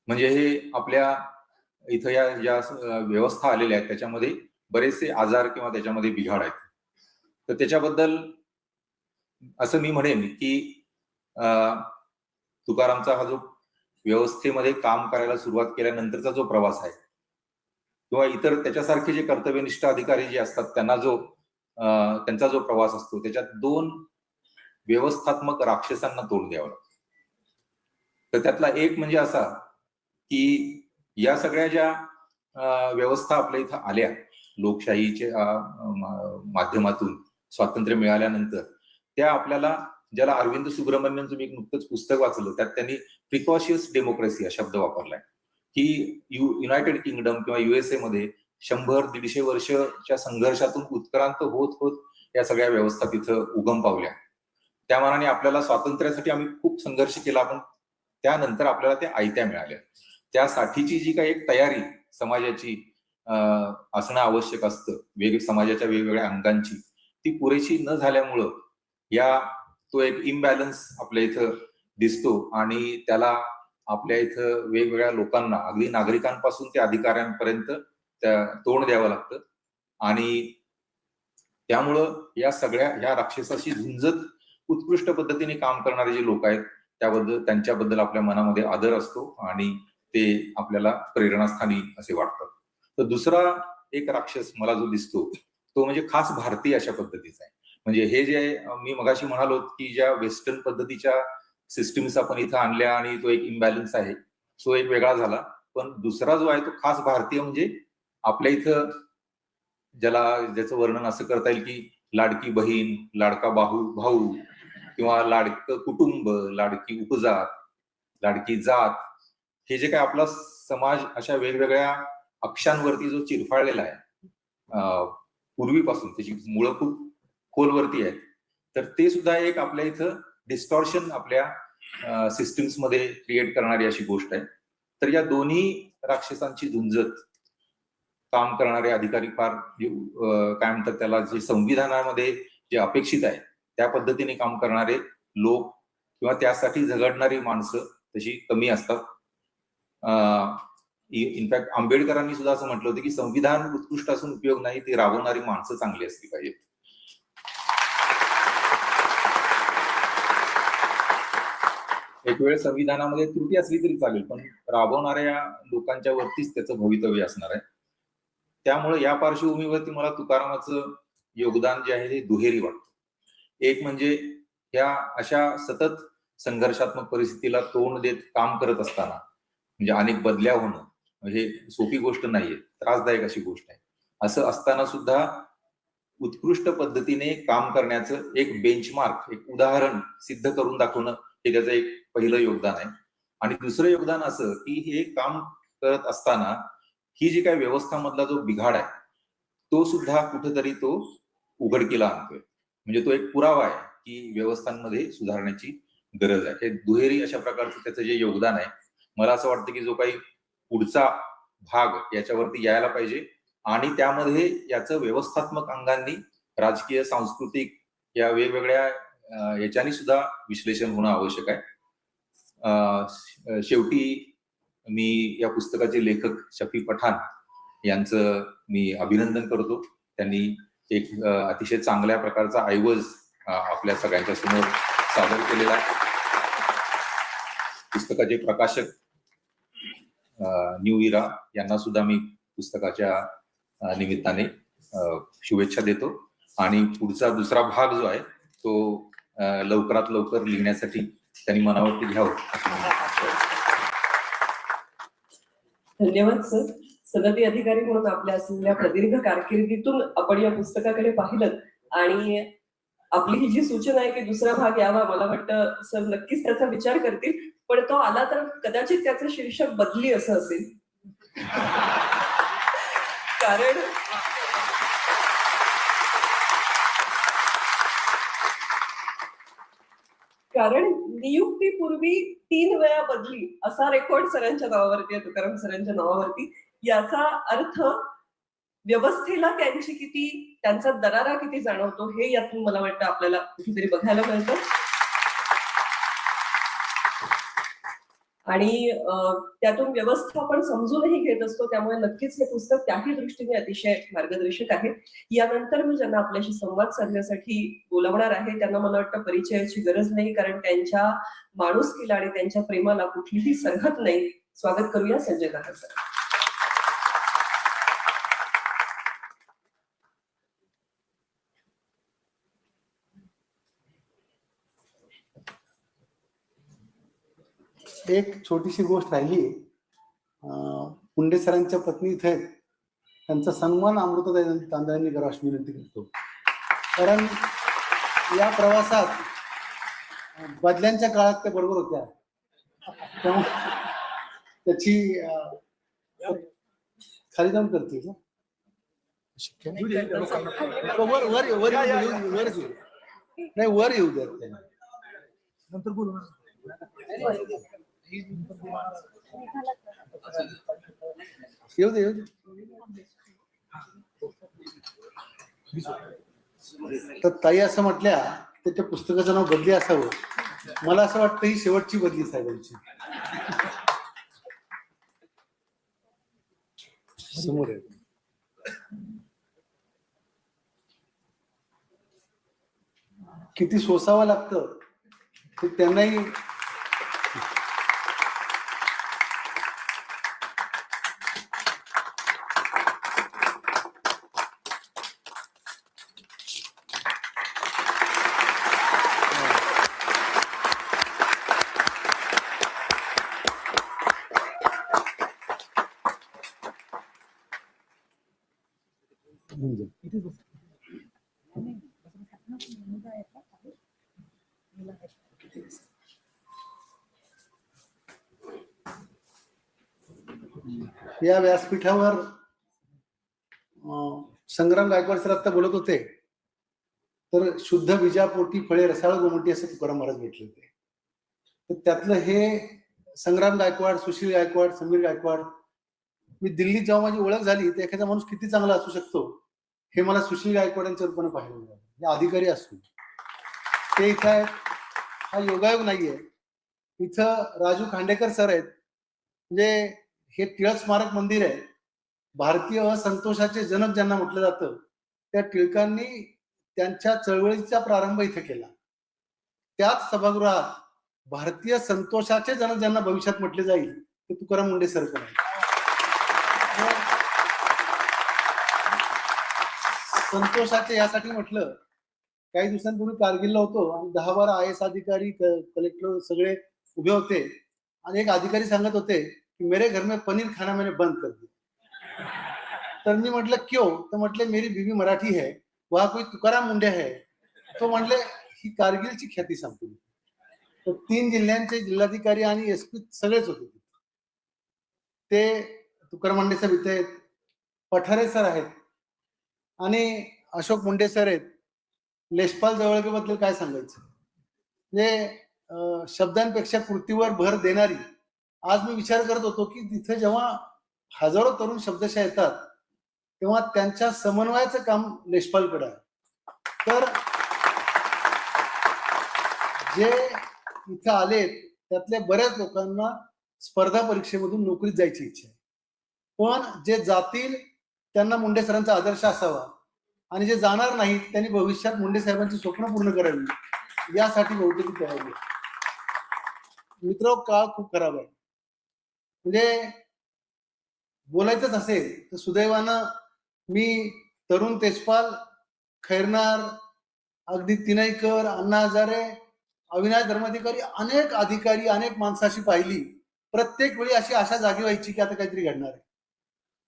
म्हणजे हे आपल्या इथं या ज्या व्यवस्था आलेल्या आहेत त्याच्यामध्ये बरेचसे आजार किंवा त्याच्यामध्ये बिघाड आहेत. तर त्याच्याबद्दल असं मी म्हणेन की तुकारामचा हा जो व्यवस्थेमध्ये काम करायला सुरुवात केल्यानंतरचा जो प्रवास आहे किंवा इतर त्याच्यासारखे जे कर्तव्यनिष्ठ अधिकारी जे असतात त्यांचा जो प्रवास असतो त्याच्यात 2 व्यवस्थात्मक राक्षसांना तोंड द्यावं लागतं. तर त्यातला एक म्हणजे असा की या सगळ्या ज्या व्यवस्था आपल्या इथं आल्या लोकशाहीच्या माध्यमातून स्वातंत्र्य मिळाल्यानंतर, त्या आपल्याला, ज्याला अरविंद सुब्रमण्यमचं मी एक नुकतंच पुस्तक वाचलं, त्यात त्यांनी प्रिकॉशियस डेमोक्रेसी हा शब्द वापरलाय की युनायटेड किंगडम किंवा USA मध्ये 100-150 वर्षच्या संघर्षातून उत्क्रांत होत होत या सगळ्या व्यवस्था तिथं उगम पावल्या. त्या मानाने आपल्याला स्वातंत्र्यासाठी आम्ही खूप संघर्ष केला, पण त्यानंतर आपल्याला त्या आयत्या मिळाल्या. त्यासाठीची जी काही एक तयारी समाजाची असणं आवश्यक असतं, समाजाच्या वेगवेगळ्या अंगांची, ती पुरेशी न झाल्यामुळं तो एक इम्बॅलन्स आपल्या इथं दिसतो आणि त्याला आपल्या इथं वेगवेगळ्या लोकांना, अगदी नागरिकांपासून ते अधिकाऱ्यांपर्यंत तोंड द्यावं लागतं. आणि त्यामुळं या राक्षसाशी झुंजत उत्कृष्ट पद्धतीने काम करणारे जे लोक आहेत त्यांच्याबद्दल आपल्या मनामध्ये आदर असतो आणि ते आपल्याला प्रेरणास्थानी असे वाटतात. तर दुसरा एक राक्षस मला जो दिसतो तो म्हणजे खास भारतीय अशा पद्धतीचा आहे. म्हणजे हे जे मी मगाशी म्हणालो की ज्या वेस्टर्न पद्धतीच्या सिस्टीम्स आपण इथं आणल्या आणि तो एक इम्बॅलन्स आहे, तो एक वेगळा झाला. पण दुसरा जो आहे तो खास भारतीय, म्हणजे आपल्या इथं ज्याचं वर्णन असं करता येईल की लाडकी बहीण, लाडका भाऊ किंवा लाडकं कुटुंब, लाडकी उपजात, लाडकी जात, हे जे काय आपला समाज अशा वेगवेगळ्या अक्षांवरती जो चिरफाळलेला आहे पूर्वीपासून, त्याची मुळं खूप खोलवरती आहेत, तर ते सुद्धा एक आपल्या इथं डिस्टॉर्शन आपल्या सिस्टीम्स मध्ये क्रिएट करणारी अशी गोष्ट आहे. तर या दोन्ही राक्षसांची झुंजत काम करणारे अधिकारी फार काय म्हणतात त्याला, जे संविधानामध्ये जे अपेक्षित आहे त्या पद्धतीने काम करणारे लोक किंवा त्यासाठी झगडणारी माणसं तशी कमी असतात. इनफॅक्ट आंबेडकरांनी सुद्धा असं म्हटलं होतं की संविधान उत्कृष्ट असून उपयोग नाही, ती राबवणारी माणसं चांगली असली पाहिजेत. एक वेळ संविधानामध्ये त्रुटी असली तरी चालेल, पण राबवणाऱ्या लोकांच्या वरतीच त्याचं भवितव्य असणार आहे. त्यामुळे या पार्श्वभूमीवरती मला तुकारामाचं योगदान जे आहे ते दुहेरी वाटतं. एक म्हणजे या अशा सतत संघर्षात्मक परिस्थितीला तोंड देत काम करत असताना, म्हणजे अनेक बदल्या होणं म्हणजे सोपी गोष्ट नाहीये, त्रासदायक अशी गोष्ट आहे. असं असताना सुद्धा उत्कृष्ट पद्धतीने काम करण्याचं एक बेंचमार्क, एक उदाहरण सिद्ध करून दाखवणं, हे त्याचं एक पहिलं योगदान आहे. आणि दुसरं योगदान असं की हे काम करत असताना ही जी काही व्यवस्थामधला जो बिघाड आहे तो सुद्धा कुठेतरी तो उघडकीला आणतोय. म्हणजे तो एक पुरावा आहे की व्यवस्थांमध्ये सुधारण्याची गरज आहे. हे दुहेरी अशा प्रकारचं त्याचं जे योगदान आहे, मला असं वाटतं की जो काही पुढचा भाग याच्यावरती यायला पाहिजे आणि त्यामध्ये याचं व्यवस्थात्मक अंगांनी, राजकीय, सांस्कृतिक या वेगवेगळ्या याच्यानी सुद्धा विश्लेषण होणं आवश्यक आहे. शेवटी मी या पुस्तकाचे लेखक शफी पठाण यांचं मी अभिनंदन करतो. त्यांनी एक अतिशय चांगल्या प्रकारचा ऐवज आपल्या सगळ्यांच्या समोर सादर केलेला आहे. पुस्तकाचे प्रकाशक न्यू इरा यांना सुद्धा मी पुस्तकाच्या निमित्ताने शुभेच्छा देतो आणि पुढचा दुसरा भाग जो आहे तो लवकरात लवकर लिहिण्यासाठी त्यांनी मनावरती घ्यावं. धन्यवाद सर. सनदी अधिकारी म्हणून आपल्या असलेल्या प्रदीर्घ कारकिर्दीतून आपण या पुस्तकाकडे पाहिलं आणि आपली ही जी सूचना आहे की दुसरा भाग यावा, मला वाटतं सर नक्कीच त्याचा विचार करतील. पण तो आला तर कदाचित त्याचं शीर्षक बदली असं असेल. कारण नियुक्तीपूर्वी 3 वेळा बदली असा रेकॉर्ड सरांच्या नावावरती आहे, तुकाराम सरांच्या नावावरती. याचा अर्थ व्यवस्थेला त्यांचा दरारा किती जाणवतो हे यातून मला वाटतं आपल्याला कुठेतरी बघायला मिळतं. आणि त्यातून व्यवस्था आपण समजूनही घेत असतो. त्यामुळे नक्कीच हे पुस्तक त्याही दृष्टीने अतिशय मार्गदर्शक आहे. यानंतर मी ज्यांना आपल्याशी संवाद साधण्यासाठी बोलावणार आहे त्यांना मला वाटतं परिचयाची गरज नाही, कारण त्यांच्या माणुसकीला आणि त्यांच्या प्रेमाला कुठलीही सरहद नाही. स्वागत करूया संजय दादा सर. एक छोटीशी गोष्ट राहिली. मुंडे सरांच्या पत्नी इथे आहेत, त्यांचा सन्मान अमृताताई तांदळांनी करावा अशी विनंती करतो. कारण या प्रवासात बदल्यांच्या काळात त्या बरोबर होत्या, त्यामुळे त्याची खाली जाऊन करतील ना. वर वर वर नाही, वर येऊ द्या त्यांना. नंतर बोलू ना. येऊ दे येऊ दे. तर ताई असं म्हटल्या, त्याच्या पुस्तकाचं नाव बदली असावं. मला असं वाटतं ही शेवटची बदली साहेबांची. समोर आहे. किती सोसावं लागतं ते त्यांनाही. या व्यासपीठावर संग्राम गायकवाड सर आता बोलत होते, तर शुद्ध बीजापोटी फळे रसाळ गोमटी असं तुकाराम महाराज म्हटले होते. तर त्यातलं हे संग्राम गायकवाड, सुशील गायकवाड, समीर गायकवाड. मी दिल्लीत जेव्हा माझी ओळख झाली तर एखादा माणूस किती चांगला असू शकतो हे मला सुशील गायकवाड यांच्या रूपाने पाहिलं मिळालं. हे अधिकारी असून ते इथं आहेत, हा योगायोग नाहीये. इथं राजू खांडेकर सर आहेत, म्हणजे हे टिळक स्मारक मंदिर आहे. भारतीय असंतोषाचे जनक ज्यांना म्हटलं जातं, त्या टिळकांनी त्यांच्या चळवळीचा प्रारंभ इथे केला. त्याच सभागृहात भारतीय संतोषाचे जनक ज्यांना भविष्यात म्हटले जाईल ते तुकाराम मुंडे सर पण आहेत. संतोषाचे यासाठी म्हटलं, काही दिवसांपूर्वी कारगिलला होतो आणि 10-12 IAS अधिकारी, कलेक्टर सगळे उभे होते आणि एक अधिकारी सांगत होते कि मेरे घर में पनीर खाना मैंने बंद कर दिया. तर मी म्हटलं क्यों? तर म्हटले मेरी बीवी मराठी है, वहां कोई तुकाराम मुंडे है. तो म्हटले ही कारगिलची ख्याती सांगतो. तर 3 जिल्ह्यांचे जिल्हाधिकारी आणि SP सगळेच होते. ते तुकाराम मुंडे साहेब इथे आहेत, पठारे सर आहेत आणि अशोक मुंडे सर आहेत. लेशपाल जवळगे बद्दल काय सांगायचं, म्हणजे शब्दांपेक्षा कृतीवर भर देणारी. आज मी विचार करत होतो की तिथे जेव्हा हजारो तरुण शब्दशः येतात तेव्हा त्यांच्या समन्वयाचं काम लेशपालकडे आहे. तर जे इथं आले त्यातल्या बऱ्याच लोकांना स्पर्धा परीक्षेमधून नोकरीत जायची इच्छा आहे, पण जे जातील त्यांना मुंडे सरांचा आदर्श असावा आणि जे जाणार नाहीत त्यांनी भविष्यात मुंडे साहेबांची स्वप्न पूर्ण करावी यासाठी बहुतेक तयारी आहे. मित्र, काळ खूप खराब आहे. म्हणजे बोलायचंच असेल तर सुदैवानं मी तरुण तेजपाल, खैरनार, अगदी तिनईकर, अण्णा हजारे, अविनाश धर्माधिकारी, अनेक अधिकारी, अनेक माणसाशी पाहिली. प्रत्येक वेळी अशी आशा जागी व्हायची की आता काहीतरी घडणार आहे.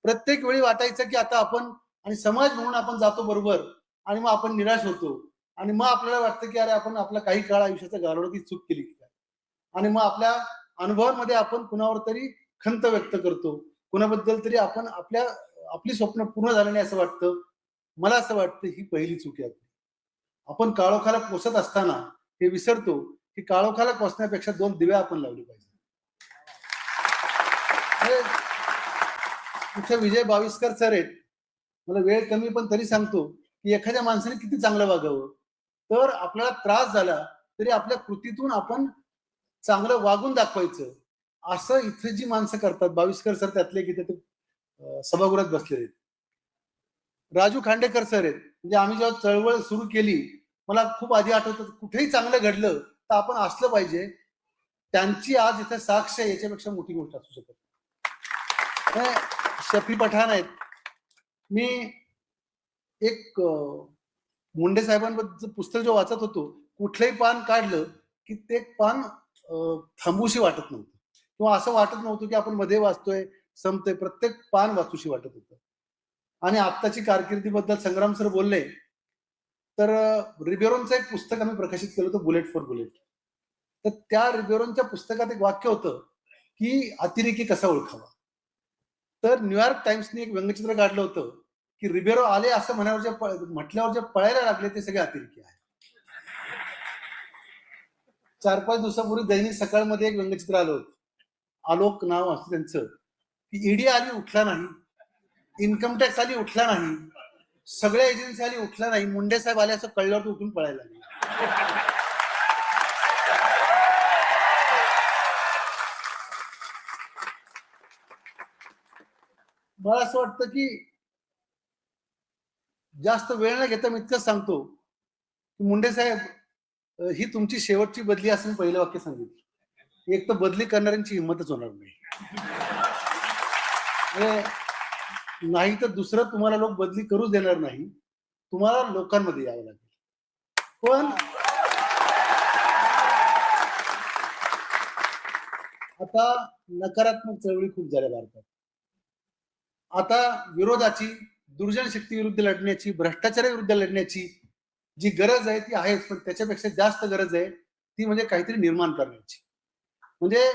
प्रत्येक वेळी वाटायचं की आता आपण आणि समाज म्हणून आपण जातो बरोबर आणि मग आपण निराश होतो आणि मग आपल्याला वाटतं की अरे आपण आपला काही काळ आयुष्याचा घालवला की चूक केली काय. आणि मग आपल्या अनुभवांमध्ये आपण कुणावर तरी खंत व्यक्त करतो, कुणाबद्दल तरी आपण आपली स्वप्न पूर्ण झाली नाही असं वाटतं. मला असं वाटतं ही पहिली चूक आहे. आपण काळोखाला कोसत असताना हे विसरतो की काळोखाला कोसण्यापेक्षा 2 दिवे आपण लावले पाहिजे. इथे विजय बाविस्कर सर आहेत, मला वेळ कमी पण तरी सांगतो की एखाद्या माणसाने किती चांगलं वागावं. तर आपल्याला त्रास झाला तरी आपल्या कृतीतून आपण चांगलं वागून दाखवायचं, असं इथे जी माणसं करतात. बाविस्कर सर त्यातले की ते सभागृहात बसलेले आहेत. राजू खांडेकर सर आहेत, म्हणजे आम्ही जेव्हा चळवळ सुरू केली मला खूप आधी आठवतं, कुठेही चांगलं घडलं तर आपण असलं पाहिजे. त्यांची आज इथे साक्ष याच्यापेक्षा मोठी गोष्ट असू शकत नाही. शफी पठाण आहेत. मी एक मुंडे साहेबांबद्दल पुस्तक जो वाचत होतो, कुठलंही पान काढलं की ते पान थांबूशी वाटत नव्हतं. किंवा असं वाटत नव्हतं की आपण मध्ये वाचतोय संपतोय, प्रत्येक पान वाचूशी वाटत होतं. आणि आत्ताची कारकिर्दीबद्दल संग्राम सर बोलले तर रिबेरोनचं एक पुस्तक आम्ही प्रकाशित केलं होतं, बुलेट फॉर बुलेट. तर त्या रिबेरोनच्या पुस्तकात एक वाक्य होतं की अतिरेकी कसा ओळखावा. तर न्यूयॉर्क टाइम्सने एक व्यंगचित्र काढलं होतं की रिबेरो आले असं म्हटल्यावर जे पळायला लागले ते सगळे अतिरेकी आहे. 4-5 दिवसापूर्वी दैनिक सकाळमध्ये एक व्यंगचित्र आलं होतं, आलोक नाव असतं त्यांचं, की ईडी आली उठला नाही, इन्कम टॅक्स आली उठला नाही, सगळ्या एजन्सी आली उठला नाही, मुंडे साहेब आले असं कळल्यावर उठून पळायला लागले. मला असं वाटतं की जास्त वेळ न घेता मी इतकंच सांगतो की मुंडे साहेब, ही तुमची शेवटची बदली असं मी पहिलं वाक्य सांगितलं. एक तर बदली करणाऱ्यांची हिंमतच होणार नाही, नाही तर दुसरं तुम्हाला लोक बदली करूच देणार नाही, तुम्हाला लोकांमध्ये यावं लागेल. पण आता नकारात्मक चळवळी खूप झाल्या भारतात. आता विरोधाची, दुर्जन शक्ती विरुद्ध लढण्याची, भ्रष्टाचाराविरुद्ध लढण्याची जी गरज आहे ती आहेच, पण त्याच्यापेक्षा जास्त गरज आहे ती म्हणजे काहीतरी निर्माण करण्याची. म्हणजे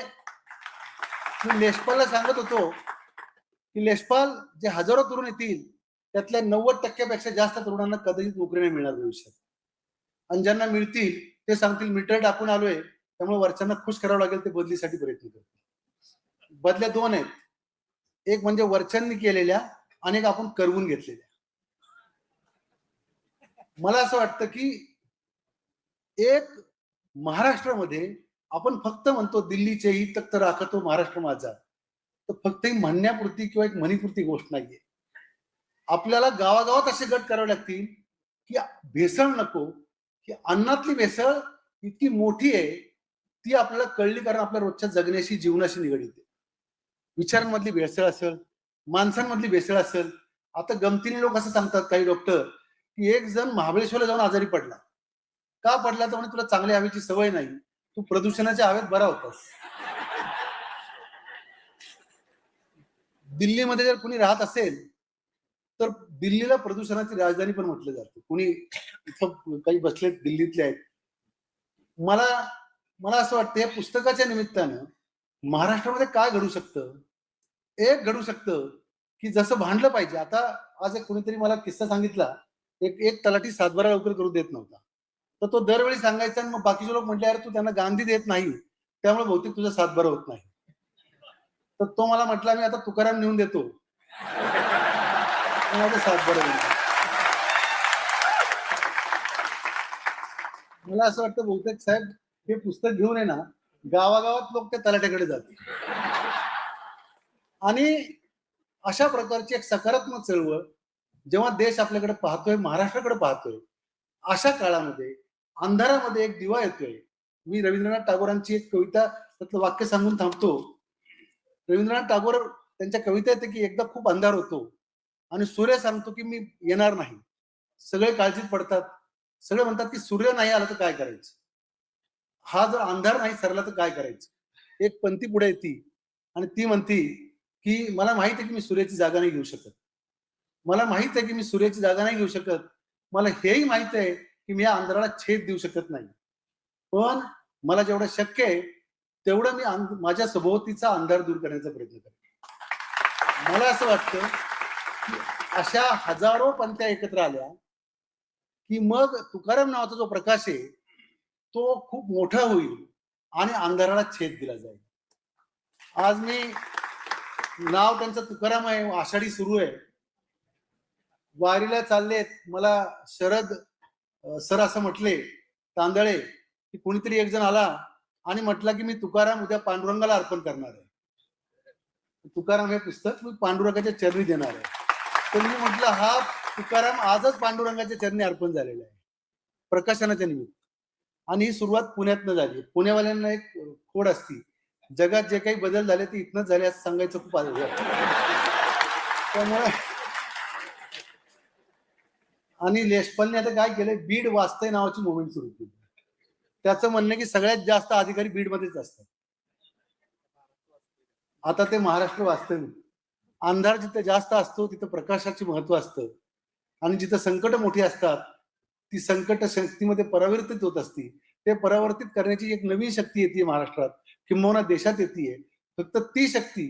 मी लेशपालला सांगत होतो की लेशपाल, जे हजारो तरुण येतील त्यातल्या 90% जास्त तरुणांना कदाचित नोकरी नाही मिळणार भविष्यात, आणि ज्यांना मिळतील ते सांगतील मीटर टाकून आलोय, त्यामुळे वरच्यांना खुश करावं लागेल, ते बदलीसाठी प्रयत्न करतील. बदल्या दोन आहेत, एक म्हणजे वरच्यांनी केलेल्या आणि एक आपण करवून घेतलेल्या. मला असं वाटतं की एक महाराष्ट्रामध्ये आपण फक्त म्हणतो दिल्लीचे ही तख्त राखतो महाराष्ट्र माझा, तर फक्त ही म्हणण्यापुरती किंवा एक म्हणीपुरती गोष्ट नाहीये. आपल्याला गावागावात असे गट करावे लागतील की भेसळ नको, की अन्नातली भेसळ इतकी मोठी आहे ती आपल्याला कळली, कारण आपल्या रोजच्या जगण्याशी, जीवनाशी निगडीत आहे. विचारांमधली भेसळ असेल, माणसांमधली भेसळ असेल. आता गमतीने लोक असं सांगतात, काही डॉक्टर, की एक जण महाबळेश्वरला जाऊन आजारी पडला. का पडला तर म्हणे तुला चांगल्या हवेची सवय नाही, तू प्रदूषणाच्या हवेत बरा होतास. दिल्लीमध्ये जर कुणी राहत असेल तर दिल्लीला प्रदूषणाची राजधानी पण म्हटलं जातं. कुणी इथं काही बसले दिल्लीतले आहेत. मला मला असं वाटतं या पुस्तकाच्या निमित्तानं महाराष्ट्रामध्ये काय घडू शकतं, एक घडू शकतं की जसं भांडलं पाहिजे. आता आज एक कुणीतरी मला किस्सा सांगितला, एक तलाठी सातबारा लवकर करू देत नव्हता, तर तो दरवेळी सांगायचा, आणि मग बाकीचे लोक म्हटले अरे तू त्यांना गांधी देत नाही त्यामुळे बहुतेक तुझा सातबारा होत नाही. तर तो मला म्हटला मी आता तुकाराम नेऊन देतो, सातबारा. मला असं वाटतं बहुतेक साहेब हे पुस्तक घेऊन आहे ना, गावागावात लोक त्या तलाट्याकडे जातील, आणि अशा प्रकारची एक सकारात्मक चळवळ जेव्हा देश आपल्याकडे पाहतोय, महाराष्ट्राकडे पाहतोय, अशा काळामध्ये अंधारामध्ये एक दिवा येतोय. मी रवींद्रनाथ टागोरांची एक कविता, त्यातलं वाक्य सांगून थांबतो. रवींद्रनाथ टागोर त्यांच्या कविता येते की एकदा खूप अंधार होतो आणि सूर्य सांगतो की मी येणार नाही. सगळे काळजीत पडतात, सगळे म्हणतात की सूर्य नाही आला तर काय करायचं, हा जर अंधार नाही सरला तर काय करायचं. एक पंथी पुढे येते आणि ती म्हणती की मला माहित आहे की मी सूर्याची जागा नाही घेऊ शकत, मला माहित आहे की मी सूर्याची जागा नाही घेऊ शकत, मला हेही माहित आहे की मी या अंधाराला छेद देऊ शकत नाही, पण मला जेवढं शक्य आहे तेवढं मी माझ्या सभोवतीचा अंधार दूर करण्याचा प्रयत्न करतो. मला असं वाटतं की अशा हजारो पंथ्या एकत्र आल्या की मग तुकाराम नावाचा जो प्रकाश आहे तो खूप मोठा होईल आणि अंधाराला छेद दिला जाईल. आज मी नाव त्यांचं तुकाराम आहे, आषाढी सुरू आहे, वारीला चाललेत. मला शरद सर असं म्हटले तांदळे की कुणीतरी एक जण आला आणि म्हटला की मी तुकाराम उद्या पांडुरंगाला अर्पण करणार आहे, तुकाराम हे पुस्तक मी पांडुरंगाच्या चरणी देणार आहे. तर मी म्हटलं हा तुकाराम आजच पांडुरंगाच्या चरणी अर्पण झालेला आहे प्रकाशनाच्या निमित्त, आणि ही सुरुवात पुण्यातनं झाली. पुण्यावाल्यांना एक खोड असती, जगात जे काही बदल झाले ते इथनच झाले असं सांगायचं खूप आवडतं. त्यामुळे आणि लेशपालने आता काय केलंय, बीड वाचतंय नावाची मुवमेंट सुरू केली. त्याचं म्हणणं की सगळ्यात जास्त अधिकारी बीड मध्येच असतात. आता ते महाराष्ट्र वास्तविक. अंधार जिथे जास्त असतो तिथं प्रकाशाचे महत्व असतं आणि जिथं संकट मोठी असतात ती संकट शक्तीमध्ये परावर्तित होत असती. ते परावर्तित करण्याची एक नवीन शक्ती येते महाराष्ट्रात किंबहुना देशात येते. फक्त ती शक्ती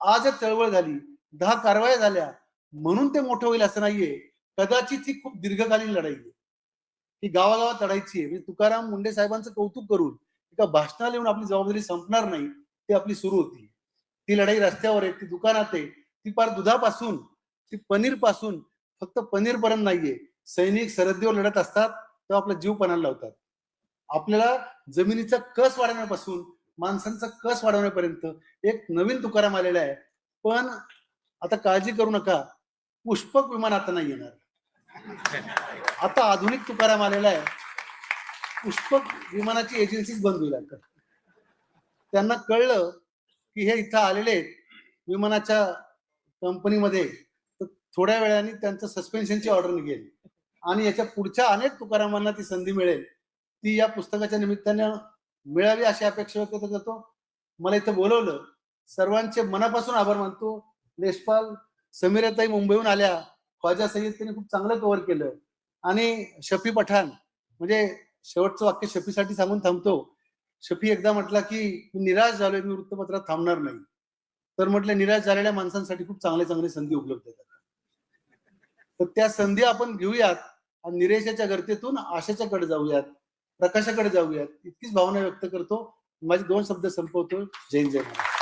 आजच चळवळ झाली, 10 कारवाया झाल्या म्हणून ते मोठं होईल असं नाहीये. कदाचित ही खूप दीर्घकालीन लढाई आहे. ही गावागावात लढायची आहे. म्हणजे तुकाराम मुंडे साहेबांचं कौतुक करून एका भाषणाला येऊन आपली जबाबदारी संपणार नाही, ती आपली सुरू होती. ती लढाई रस्त्यावर आहे, ती दुकानात आहे, ती पार दुधापासून ती पनीर पासून फक्त पनीर पर्यंत नाहीये. सैनिक सरहद्दीवर लढत असतात तेव्हा आपला जीव पणाला लावतात. आपल्याला जमिनीचा कस वाढवण्यापासून माणसांचा कस वाढवण्यापर्यंत एक नवीन तुकाराम आलेला आहे. पण आता काळजी करू नका, पुष्पक विमान आता नाही येणार. आता आधुनिक तुकाराम आलेला आहे. पुष्पक विमानाची एजन्सीच बंद होईल आता. त्यांना कळलं की हे इथं आलेले आहेत विमानाच्या कंपनीमध्ये, तर थोड्या वेळाने त्यांचं सस्पेन्शनची ऑर्डर निघेल आणि याच्या पुढच्या अनेक तुकारामांना ती संधी मिळेल. ती या पुस्तकाच्या निमित्तानं मिळावी अशी अपेक्षा व्यक्त करतो. मला इथं बोलवलं, सर्वांचे मनापासून आभार मानतो. लेशपाल, समीराताई मुंबईहून आल्या, ख्वाजा सय्यद त्यांनी खूप चांगलं कव्हर केलं आणि शफी पठाण, म्हणजे शेवटचं वाक्य शफीसाठी सांगून थांबतो. शफी एकदा म्हटला की मी निराश झालोय, मी वृत्तपत्रात थांबणार नाही. तर म्हटलं निराश झालेल्या माणसांसाठी खूप चांगली संधी उपलब्ध आहेत. तर त्या संधी आपण घेऊयात आणि निराशेच्या गर्तेतून आशेच्या कडे जाऊयात, प्रकाशाकडे जाऊयात, इतकीच भावना व्यक्त करतो. माझे 2 शब्द संपवतो. जय जय महाराज.